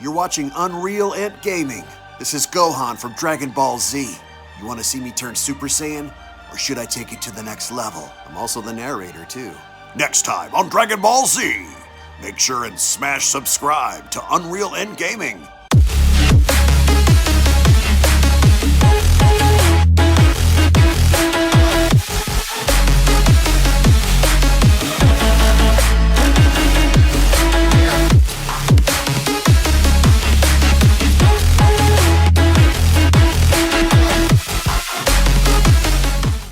You're watching Unreal Ant Gaming. This is Gohan from Dragon Ball Z. You want to see me turn Super Saiyan? Or should I take it to the next level? I'm also the narrator, too. Next time on Dragon Ball Z, make sure and smash subscribe to Unreal Ant Gaming.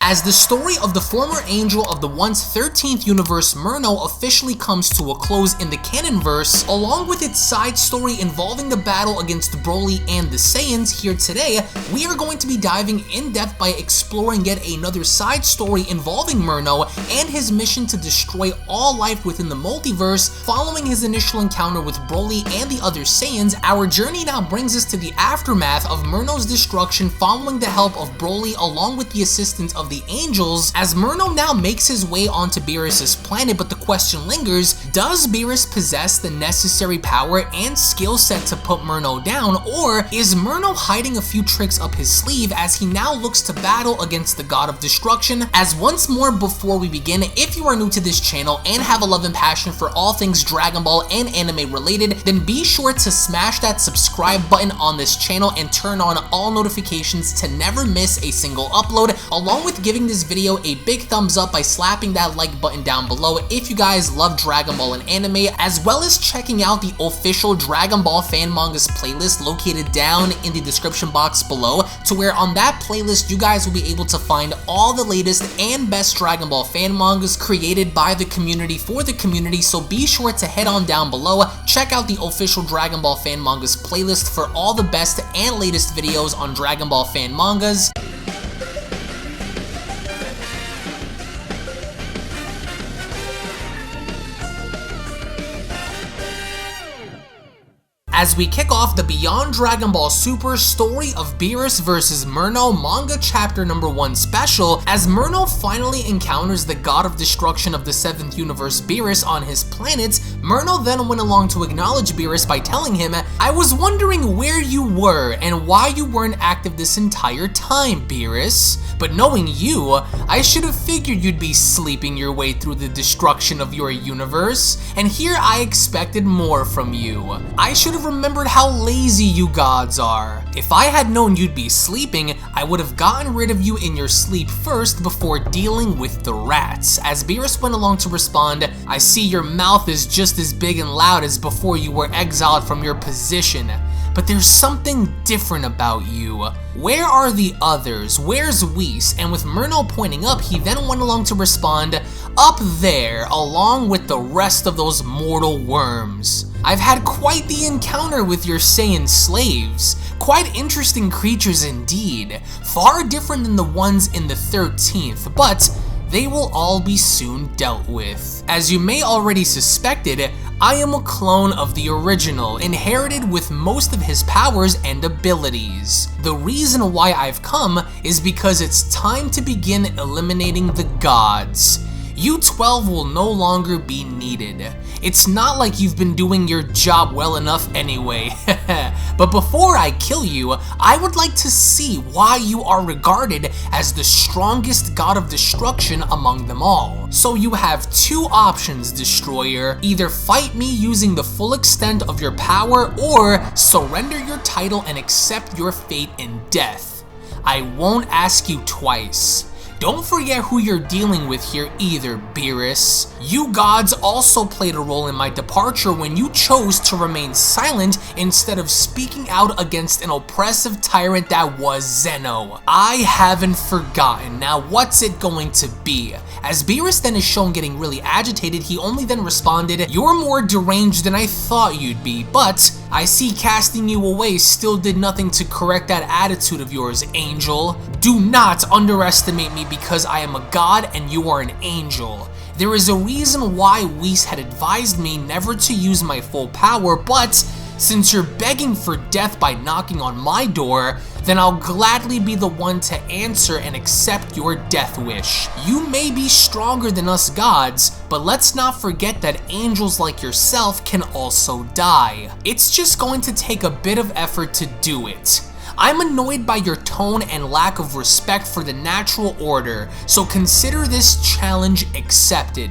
As the story of the former angel of the once 13th universe Murno officially comes to a close in the Canonverse, along with its side story involving the battle against Broly and the Saiyans, here today, we are going to be diving in depth by exploring yet another side story involving Murno and his mission to destroy all life within the multiverse. Following his initial encounter with Broly and the other Saiyans, our journey now brings us to the aftermath of Murno's destruction following the help of Broly along with the assistance of the angels, as Murno now makes his way onto Beerus's planet. But the question lingers, does Beerus possess the necessary power and skill set to put Murno down, or is Murno hiding a few tricks up his sleeve as he now looks to battle against the God of Destruction? As once more before we begin, if you are new to this channel and have a love and passion for all things Dragon Ball and anime related, then be sure to smash that subscribe button on this channel and turn on all notifications to never miss a single upload, along with giving this video a big thumbs up by slapping that like button down below if you guys love Dragon Ball and anime, as well as checking out the official Dragon Ball fan mangas playlist located down in the description box below, to where on that playlist you guys will be able to find all the latest and best Dragon Ball fan mangas created by the community for the community. So be sure to head on down below, check out the official Dragon Ball fan mangas playlist for all the best and latest videos on Dragon Ball fan mangas. As we kick off the Beyond Dragon Ball Super Story of Beerus vs. Murno manga chapter number 1 special, as Murno finally encounters the God of Destruction of the 7th universe Beerus on his planet, Murno then went along to acknowledge Beerus by telling him, "I was wondering where you were and why you weren't active this entire time, Beerus. But knowing you, I should have figured you'd be sleeping your way through the destruction of your universe, and here I expected more from you. I should have remembered how lazy you gods are. If I had known you'd be sleeping, I would have gotten rid of you in your sleep first before dealing with the rats." As Beerus went along to respond, "I see your mouth is just as big and loud as before you were exiled from your position. But there's something different about you. Where are the others? Where's Whis?" And with Murno pointing up, he then went along to respond, "Up there, along with the rest of those mortal worms. I've had quite the encounter with your Saiyan slaves. Quite interesting creatures indeed. Far different than the ones in the 13th, but they will all be soon dealt with. As you may already suspected, I am a clone of the original, inherited with most of his powers and abilities. The reason why I've come is because it's time to begin eliminating the gods. You 12 will no longer be needed. It's not like you've been doing your job well enough anyway. But before I kill you, I would like to see why you are regarded as the strongest god of destruction among them all. So you have two options, Destroyer. Either fight me using the full extent of your power, or surrender your title and accept your fate in death. I won't ask you twice. Don't forget who you're dealing with here either, Beerus. You gods also played a role in my departure when you chose to remain silent instead of speaking out against an oppressive tyrant that was Zeno. I haven't forgotten. Now what's it going to be?" As Beerus then is shown getting really agitated, he only then responded, "You're more deranged than I thought you'd be, but I see casting you away still did nothing to correct that attitude of yours, angel. Do not underestimate me because I am a god and you are an angel. There is a reason why Whis had advised me never to use my full power, but since you're begging for death by knocking on my door, then I'll gladly be the one to answer and accept your death wish. You may be stronger than us gods, but let's not forget that angels like yourself can also die. It's just going to take a bit of effort to do it. I'm annoyed by your tone and lack of respect for the natural order, so consider this challenge accepted.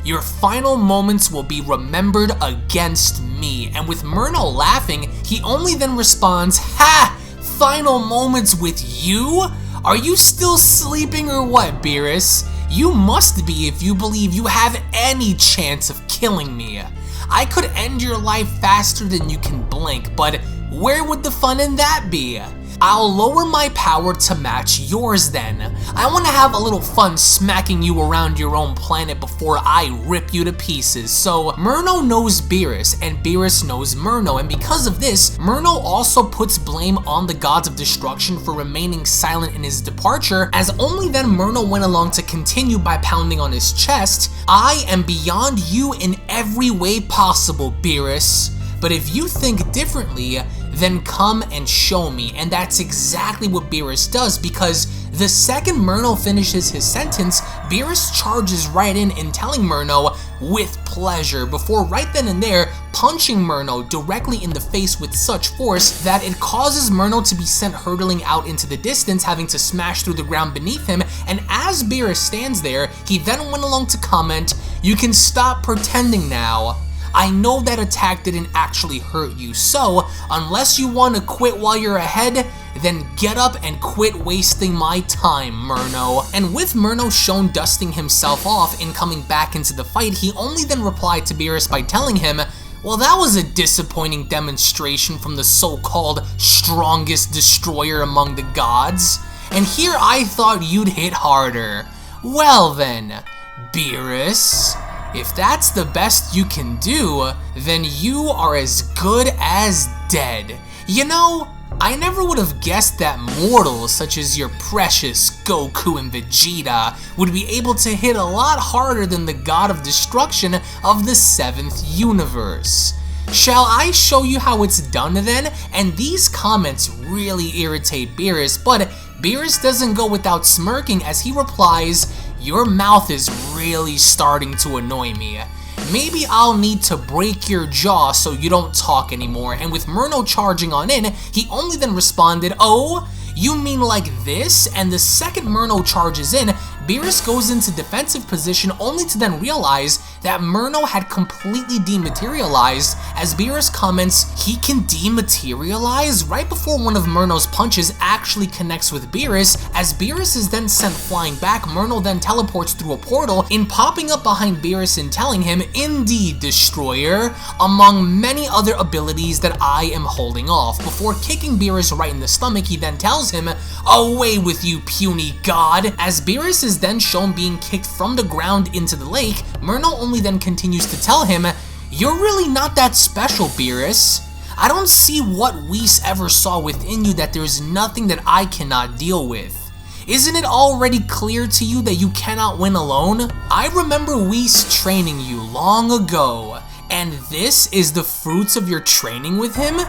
Your final moments will be remembered against me. And with Murno laughing, he only then responds, "Ha! Final moments with you? Are you still sleeping or what, Beerus? You must be if you believe you have any chance of killing me. I could end your life faster than you can blink, but where would the fun in that be? I'll lower my power to match yours then. I want to have a little fun smacking you around your own planet before I rip you to pieces." So Murno knows Beerus, and Beerus knows Murno, and because of this, Murno also puts blame on the gods of destruction for remaining silent in his departure, as only then Murno went along to continue by pounding on his chest. "I am beyond you in every way possible, Beerus. But if you think differently, then come and show me." And that's exactly what Beerus does, because the second Murno finishes his sentence, Beerus charges right in and telling Murno, "With pleasure," before right then and there punching Murno directly in the face with such force that it causes Murno to be sent hurtling out into the distance, having to smash through the ground beneath him. And as Beerus stands there, he then went along to comment, "You can stop pretending now. I know that attack didn't actually hurt you, so unless you want to quit while you're ahead, then get up and quit wasting my time, Murno." And with Murno shown dusting himself off and coming back into the fight, he only then replied to Beerus by telling him, "Well, that was a disappointing demonstration from the so-called strongest destroyer among the gods, and here I thought you'd hit harder. Well then, Beerus, if that's the best you can do, then you are as good as dead. You know, I never would have guessed that mortals such as your precious Goku and Vegeta would be able to hit a lot harder than the god of destruction of the 7th universe. Shall I show you how it's done then?" And these comments really irritate Beerus, but Beerus doesn't go without smirking as he replies, "Your mouth is really starting to annoy me. Maybe I'll need to break your jaw so you don't talk anymore." And with Murno charging on in, he only then responded, "Oh, you mean like this?" And the second Murno charges in, Beerus goes into defensive position only to then realize that Murno had completely dematerialized, as Beerus comments, "He can dematerialize?" right before one of Murno's punches actually connects with Beerus. As Beerus is then sent flying back, Murno then teleports through a portal in popping up behind Beerus and telling him, "Indeed, Destroyer," among many other abilities that I am holding off. Before kicking Beerus right in the stomach, he then tells him, "Away with you, puny god." As Beerus is then shown being kicked from the ground into the lake, Murno only then continues to tell him, "You're really not that special, Beerus. I don't see what Whis ever saw within you that there's nothing that I cannot deal with. Isn't it already clear to you that you cannot win alone? I remember Whis training you long ago, and this is the fruits of your training with him?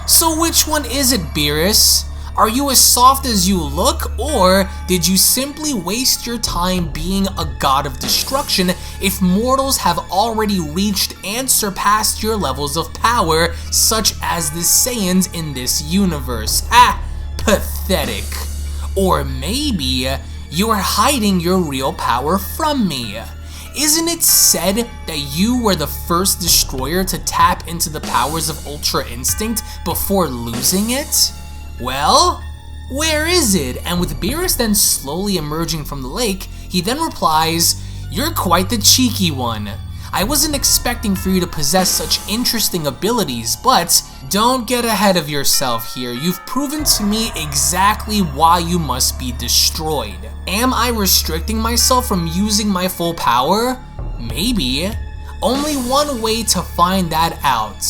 So which one is it, Beerus? Are you as soft as you look, or did you simply waste your time being a god of destruction if mortals have already reached and surpassed your levels of power, such as the Saiyans in this universe? Ah, pathetic. Or maybe you are hiding your real power from me. Isn't it said that you were the first destroyer to tap into the powers of Ultra Instinct before losing it? Well, where is it?" And with Beerus then slowly emerging from the lake, he then replies, "You're quite the cheeky one. I wasn't expecting for you to possess such interesting abilities, but don't get ahead of yourself here. You've proven to me exactly why you must be destroyed. Am I restricting myself from using my full power? Maybe. Only one way to find that out.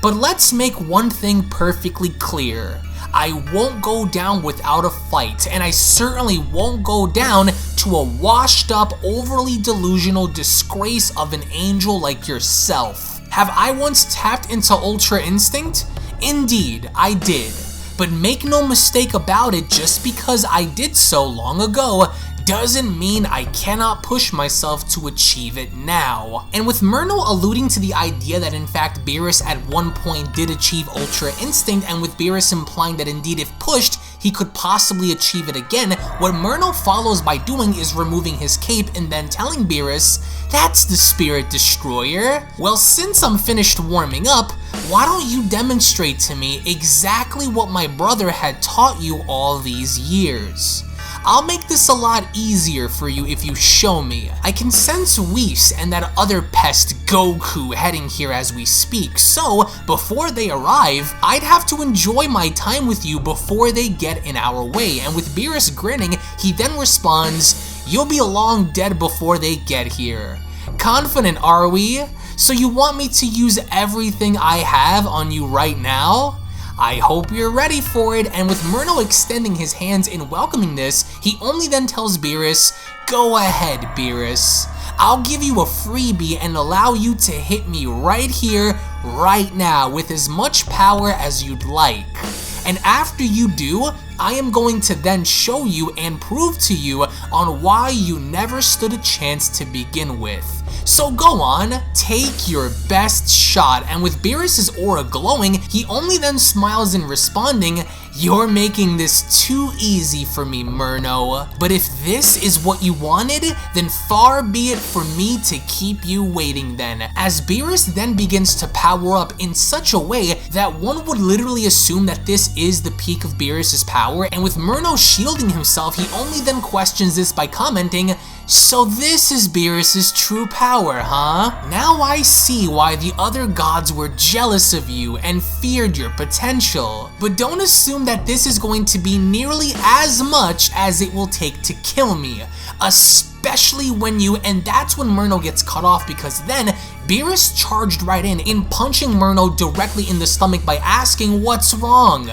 But let's make one thing perfectly clear. I won't go down without a fight, and I certainly won't go down to a washed up, overly delusional disgrace of an angel like yourself. Have I once tapped into Ultra Instinct? Indeed, I did. But make no mistake about it, just because I did so long ago doesn't mean I cannot push myself to achieve it now. And with Murno alluding to the idea that in fact Beerus at one point did achieve Ultra Instinct, and with Beerus implying that indeed if pushed, he could possibly achieve it again, what Murno follows by doing is removing his cape and then telling Beerus, "That's the Spirit Destroyer. Well, since I'm finished warming up, why don't you demonstrate to me exactly what my brother had taught you all these years? I'll make this a lot easier for you if you show me. I can sense Whis and that other pest Goku heading here as we speak, so before they arrive, I'd have to enjoy my time with you before they get in our way." And with Beerus grinning, he then responds, "You'll be long dead before they get here. Confident, are we? So you want me to use everything I have on you right now? I hope you're ready for it." And with Murno extending his hands in welcoming this, he only then tells Beerus, "Go ahead, Beerus. I'll give you a freebie and allow you to hit me right here, right now, with as much power as you'd like. And after you do, I am going to then show you and prove to you on why you never stood a chance to begin with. So go on, take your best shot." And with Beerus' aura glowing, he only then smiles in responding, "You're making this too easy for me, Murno. But if this is what you wanted, then far be it for me to keep you waiting then." As Beerus then begins to power up in such a way that one would literally assume that this is the peak of Beerus' power, and with Murno shielding himself, he only then questions this by commenting, "So this is Beerus' true power, huh? Now I see why the other gods were jealous of you and feared your potential. But don't assume that this is going to be nearly as much as it will take to kill me, especially when you..." And that's when Murno gets cut off, because then Beerus charged right in punching Murno directly in the stomach by asking, "What's wrong?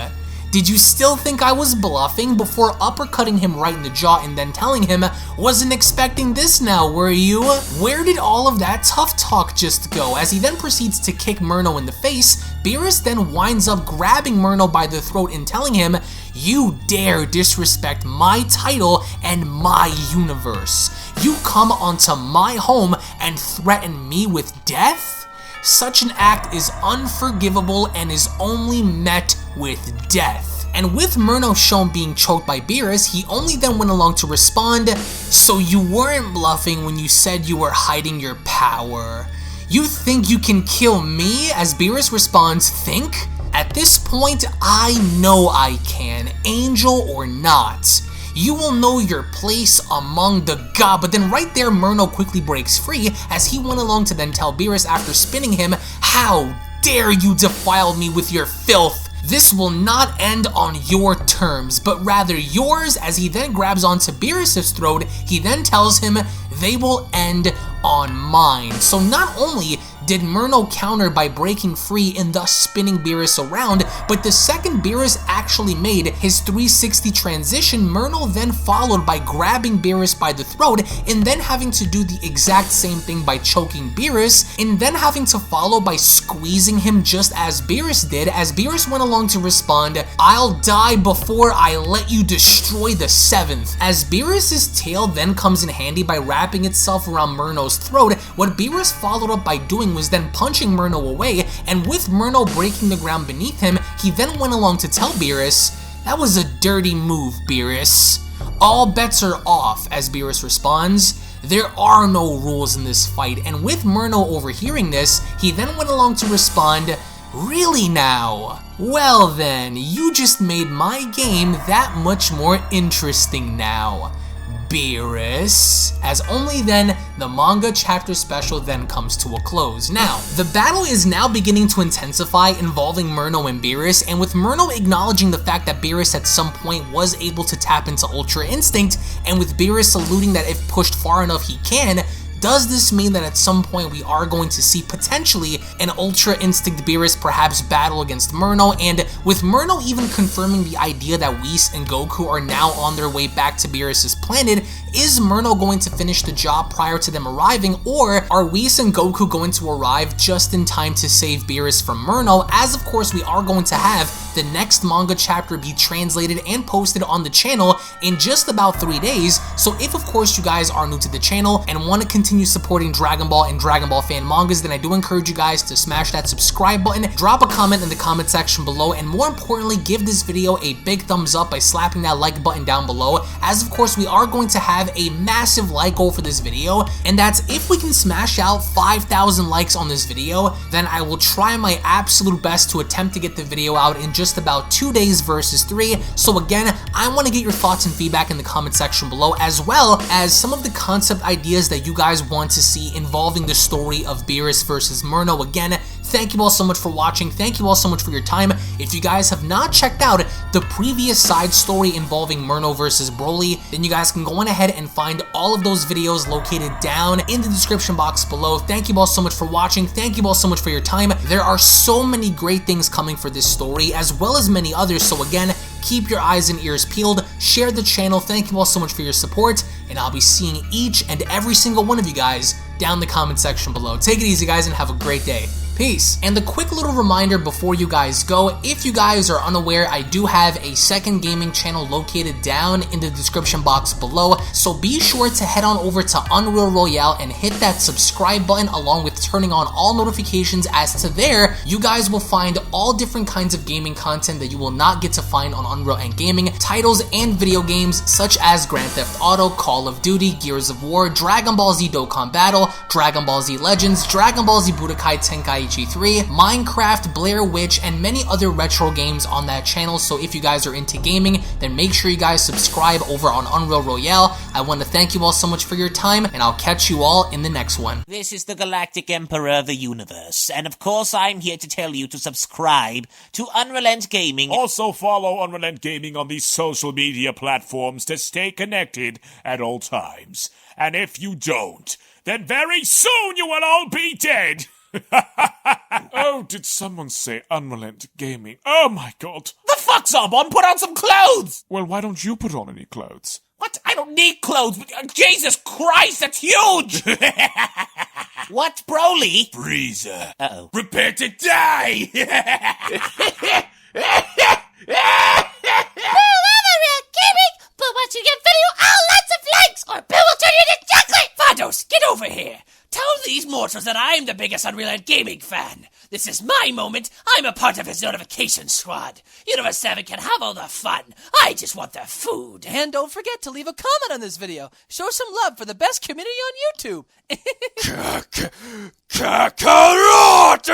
Did you still think I was bluffing?" before uppercutting him right in the jaw and then telling him, "Wasn't expecting this now, were you? Where did all of that tough talk just go?" As he then proceeds to kick Murno in the face, Beerus then winds up grabbing Murno by the throat and telling him, "You dare disrespect my title and my universe. You come onto my home and threaten me with death? Such an act is unforgivable and is only met with death." And with Murno shown being choked by Beerus, he only then went along to respond, "So you weren't bluffing when you said you were hiding your power. You think you can kill me?" As Beerus responds, "Think? At this point, I know I can, angel or not. You will know your place among the gods." But then right there, Murno quickly breaks free as he went along to then tell Beerus after spinning him, "How dare you defile me with your filth? This will not end on your terms, but rather yours." As he then grabs onto Beerus' throat, he then tells him, "They will end on mine." So not only did Murno counter by breaking free and thus spinning Beerus around, but the second Beerus actually made his 360 transition, Murno then followed by grabbing Beerus by the throat and then having to do the exact same thing by choking Beerus, and then having to follow by squeezing him just as Beerus did, as Beerus went along to respond, "I'll die before I let you destroy the seventh." As Beerus' tail then comes in handy by wrapping itself around Murno's throat, what Beerus followed up by doing was then punching Murno away, and with Murno breaking the ground beneath him, he then went along to tell Beerus, "That was a dirty move, Beerus. All bets are off." As Beerus responds, "There are no rules in this fight." And with Murno overhearing this, he then went along to respond, "Really now? Well then, you just made my game that much more interesting now, Beerus." As only then, the manga chapter special then comes to a close. Now, the battle is now beginning to intensify involving Murno and Beerus, and with Murno acknowledging the fact that Beerus at some point was able to tap into Ultra Instinct, and with Beerus alluding that if pushed far enough he can, does this mean that at some point we are going to see potentially an Ultra Instinct Beerus perhaps battle against Murno, and with Murno even confirming the idea that Whis and Goku are now on their way back to Beerus's planet, is Murno going to finish the job prior to them arriving, or are Whis and Goku going to arrive just in time to save Beerus from Murno, as of course we are going to have the next manga chapter be translated and posted on the channel in just about 3 days. So if of course you guys are new to the channel and want to continue supporting Dragon Ball and Dragon Ball fan mangas, then I do encourage you guys to smash that subscribe button, drop a comment in the comment section below, and more importantly, give this video a big thumbs up by slapping that like button down below, as of course we are going to have a massive like goal for this video, and that's if we can smash out 5,000 likes on this video, then I will try my absolute best to attempt to get the video out in just about 2 days versus 3. So again, I want to get your thoughts and feedback in the comment section below, as well as some of the concept ideas that you guys want to see involving the story of Beerus versus Murno. Again, thank you all so much for watching, thank you all so much for your time. If you guys have not checked out the previous side story involving Murno versus Broly, then you guys can go on ahead and find all of those videos located down in the description box below. Thank you all so much for watching, thank you all so much for your time. There are so many great things coming for this story, as well as many others, so again, keep your eyes and ears peeled, share the channel, thank you all so much for your support, and I'll be seeing each and every single one of you guys down in the comment section below. Take it easy guys and have a great day. Peace. And a quick little reminder before you guys go, if you guys are unaware, I do have a second gaming channel located down in the description box below, so be sure to head on over to Unreal Royale and hit that subscribe button along with turning on all notifications, as to there, you guys will find all different kinds of gaming content that you will not get to find on Unreal and Gaming, titles and video games such as Grand Theft Auto, Call of Duty, Gears of War, Dragon Ball Z Dokkan Battle, Dragon Ball Z Legends, Dragon Ball Z Budokai Tenkaichi 3, Minecraft, Blair Witch, and many other retro games on that channel. So if you guys are into gaming, then make sure you guys subscribe over on Unreal Royale. I want to thank you all so much for your time, and I'll catch you all in the next one. This is the Galactic Emperor of the Universe, and of course I'm here to tell you to subscribe to Unrelent Gaming. Also follow Unrelent Gaming on these social media platforms to stay connected at all times. And if you don't, then very soon you will all be dead! Oh, did someone say Unrelent Gaming? Oh my god. The fuck, Zarbon? Put on some clothes! Well, why don't you put on any clothes? What? I don't need clothes. Jesus Christ, that's huge! What, Broly? Frieza. Uh-oh. Prepare to die! Unreal Gaming, but once you get video, lots of likes, or Bill will turn you into chocolate! Vados, get over here! Tell these mortals that I'm the biggest Unreal Gaming fan. This is my moment. I'm a part of his notification squad. Universe 7 can have all the fun. I just want the food. And don't forget to leave a comment on this video. Show some love for the best community on YouTube. Kakarot!